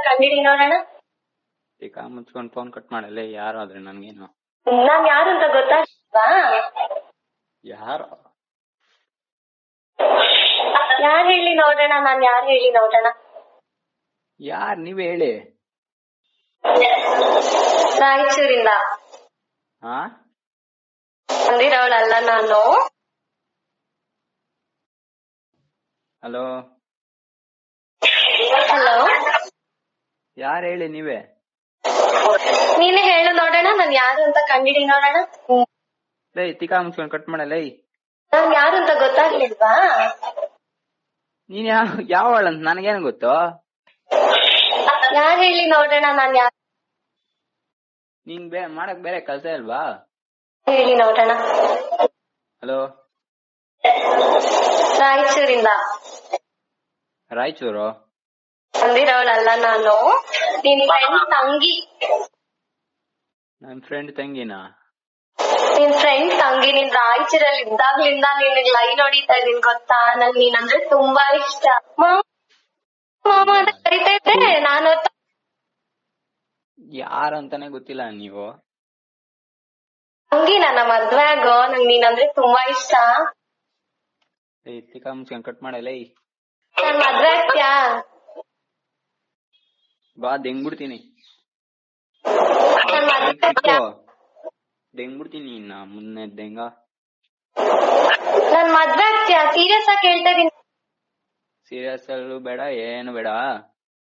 ಕಂಡಿಡಿ ನೋಡೋಣ. ಈಗ ಮುಚ್ಕೊಂಡು ಫೋನ್ ಕಟ್ ಮಾಡಲ್ಲ. ಯಾರು ಆದ್ರೆ ನನ್ಗೇನು? ನಾನ್ ಯಾರು ಅಂತ ಗೊತ್ತಾಗ್ವಾ? ಯಾರು ಯಾರು ಹೇಳಿ ನೋಡೋಣ. ನಾನ್ ಯಾರು ಹೇಳಿ ನೋಡೋಣ. ಯಾರು ನೀವೇ ಹೇಳಿ. ರಾಯಚೂರಿಂದ ಹಾ ಬಂದಿರೋಳಲ್ಲ ನಾನು. ಹಲೋ ಹಲೋ, ಯಾರು ಹೇಳಿ ನೀವೇ? ನೀನೇ ಹೇಳು ನೋಡೋಣ. ನಾನ್ ಯಾರು ಅಂತ ಕಂಡಿಡಿ ನೋಡೋಣ. ಲೈ ತಿಕಾ ಮುಚ್ಕೊಂಡು ಕಟ್ ಮಾಡಲ್ಲ. ನಾನ್ ಯಾರು ಅಂತ ಗೊತ್ತಾಗ್ಲಿಲ್ವಾ? ನೀನ್ ಯಾವಳಂತ ನನಗೇನು ಗೊತ್ತು? ಯಾರು ಹೇಳಿ ನೋಡೋಣ. ನಾನ್ ಯಾರು ನೀನ್ ಮಾಡಕ್ ಬೇರೆ ಕೆಲ್ಸ ಇಲ್ವಾ? ಹೇಳಿ ನೋಡೋಣ. ಹಲೋ, ರಾಯಚೂರಿಂದ ರಾಯಚೂರು ಬಂದಿರೋಳಲ್ಲ ನಾನು. ನಿನ್ ಫ್ರೆಂಡ್ ತಂಗಿ. ನನ್ ಫ್ರೆಂಡ್ ತಂಗಿನಾ? ನಿನ್ ಫ್ರೆಂಡ್ ತಂಗಿ. ನೀನ್ ರಾಯಚೂರಲ್ಲಿ ಇದ್ದಾಗ್ಲಿಂದ ನಿನಗ್ ಲೈನ್ ಹೊಡಿತಾ ಇದೀನಿ ಗೊತ್ತಾ? ನಂಗ್ ನೀನಂದ್ರೆ ತುಂಬಾ ಇಷ್ಟ. ಮಾಮ ಅಂತ ಕರಿತಾ ಇದ್ದೆ ನಾನು. ಯಾರಂತಾನೆ ಗೊತ್ತಿಲ್ಲ ನೀವು. ತಂಗಿ, ನನ್ನ ಮದ್ವೆ ಆಗೋ. ನಂಗ್ ನೀನಂದ್ರೆ ತುಂಬಾ ಇಷ್ಟ. ತಿಕಾ ಮುಚ್ಕೊಂಡು ಕಟ್ ಮಾಡಲ್ಲ. ನನ್ ಮದ್ವೆ ಆಗ್ತ್ಯಾ? ಬಾ ದೆಂಗ್ಬಿಡ್ತೀನಿ. ನನ್ ಮದ್ವೆ ಆಗ್ತ್ಯಾ? ದೆಂಗ್ಬಿಡ್ತೀನಿ ಇನ್ನ ಮುನ್ನೆ ದೆಂಗ. ನನ್ ಮದ್ವೆ ಆಗ್ತ್ಯಾ? ಸೀರಿಯಸ್ ಆಗಿ ಕೇಳ್ತಾ ಇದೀನಿ. ಸೀರಿಯಸ್ ಅಲ್ಲೂ ಬೇಡ ಏನು ಬೇಡ.